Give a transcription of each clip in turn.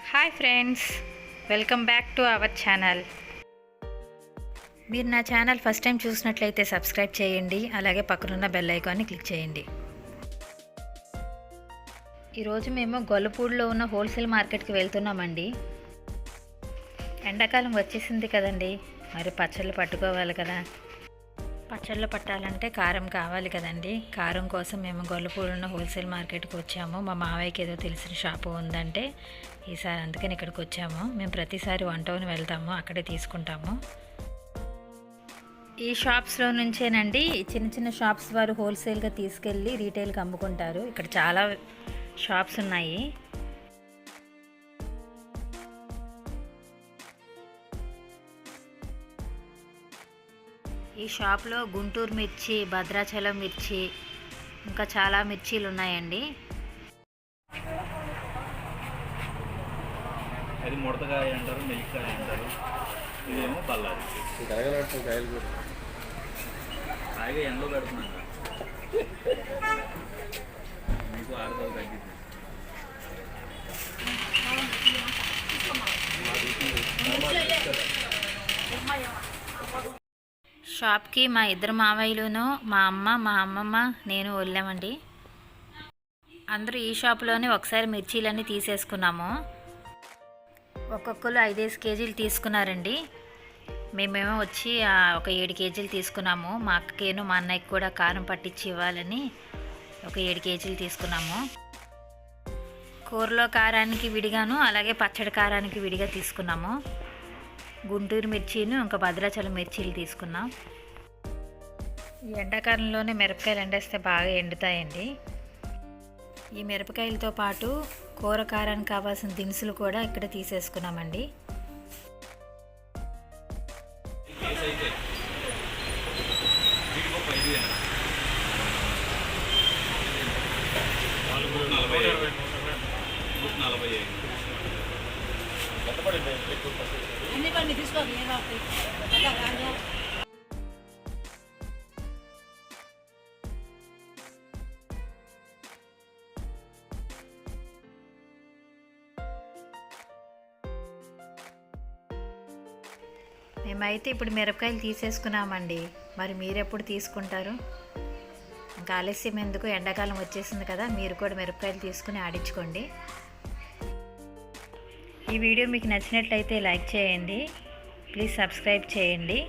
Hi friends, welcome back to our channel. మీరు నా channel first time చూసినట్లయితే subscribe చేయండి, అలాగే పక్కనున్న బెల్ ఐకాన్ని క్లిక్ చేయండి. ఈరోజు మేము గొల్లపూడిలో ఉన్న హోల్సేల్ మార్కెట్కి వెళ్తున్నామండి. ఎండాకాలం వచ్చేసింది కదండి, మరి పచ్చళ్ళు పట్టుకోవాలి కదా. పచ్చళ్ళు పట్టాలంటే కారం కావాలి కదండి. కారం కోసం మేము గొల్లపూడి ఉన్న హోల్సేల్ మార్కెట్కి వచ్చాము. మా మావయ్యకి ఏదో తెలిసిన షాపు ఉందంటే ఈసారి అందుకని ఇక్కడికి వచ్చాము. మేము ప్రతిసారి 1 టౌన్ వెళ్తాము, అక్కడే తీసుకుంటాము. ఈ షాప్స్లో నుంచేనండి చిన్న చిన్న షాప్స్ వారు హోల్సేల్గా తీసుకెళ్ళి రీటైల్కి అమ్ముకుంటారు. ఇక్కడ చాలా షాప్స్ ఉన్నాయి. ఈ షాప్లో గుంటూరు మిర్చి, భద్రాచలం మిర్చి, ఇంకా చాలా మిర్చీలు ఉన్నాయండి. అది ముడతకాయ అంటారు, మెల్లికాయ అంటారు. ఇదేమో పల్లాది కాయలు కూడా కాయగా ఎండలో పెడుతున్నాక మీకు 6 రోజులు తగ్గింది. షాప్కి మా ఇద్దరు మావయ్యలును, మా అమ్మ, మా అమ్మమ్మ, నేను వెళ్ళామండి. అందరూ ఈ షాపులోనే ఒకసారి మిర్చీలన్నీ తీసేసుకున్నాము. ఒక్కొక్కరు 5-5 కేజీలు తీసుకున్నారండి. మేమేమో వచ్చి ఒక 7 కేజీలు తీసుకున్నాము. మా అక్కకేను మా అన్నయ్యకి కూడా కారం పట్టించి ఇవ్వాలని ఒక 7 కేజీలు తీసుకున్నాము. కూరలో కారానికి విడిగాను, అలాగే పచ్చడి కారానికి విడిగా తీసుకున్నాము. గుంటూరు మిర్చీను ఇంకా భద్రాచలం మిర్చీలు తీసుకున్నాం. ఈ ఎండాకాలంలోనే మిరపకాయలు ఎండేస్తే బాగా ఎండుతాయండి. ఈ మిరపకాయలతో పాటు కూర కారానికి కావాల్సిన దినుసులు కూడా ఇక్కడ తీసేసుకున్నామండి. మేమైతే ఇప్పుడు మిరపకాయలు తీసేసుకున్నామండి. మరి మీరెప్పుడు తీసుకుంటారు? ఇంకా ఆలస్యం ఎందుకు, ఎండాకాలం వచ్చేసింది కదా, మీరు కూడా మిరపకాయలు తీసుకుని ఆడించుకోండి. ఈ వీడియో మీకు నచ్చినట్లయితే లైక్ చేయండి, ప్లీజ్ సబ్స్క్రైబ్ చేయండి.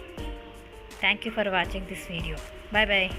Thank you for watching this video. Bye bye.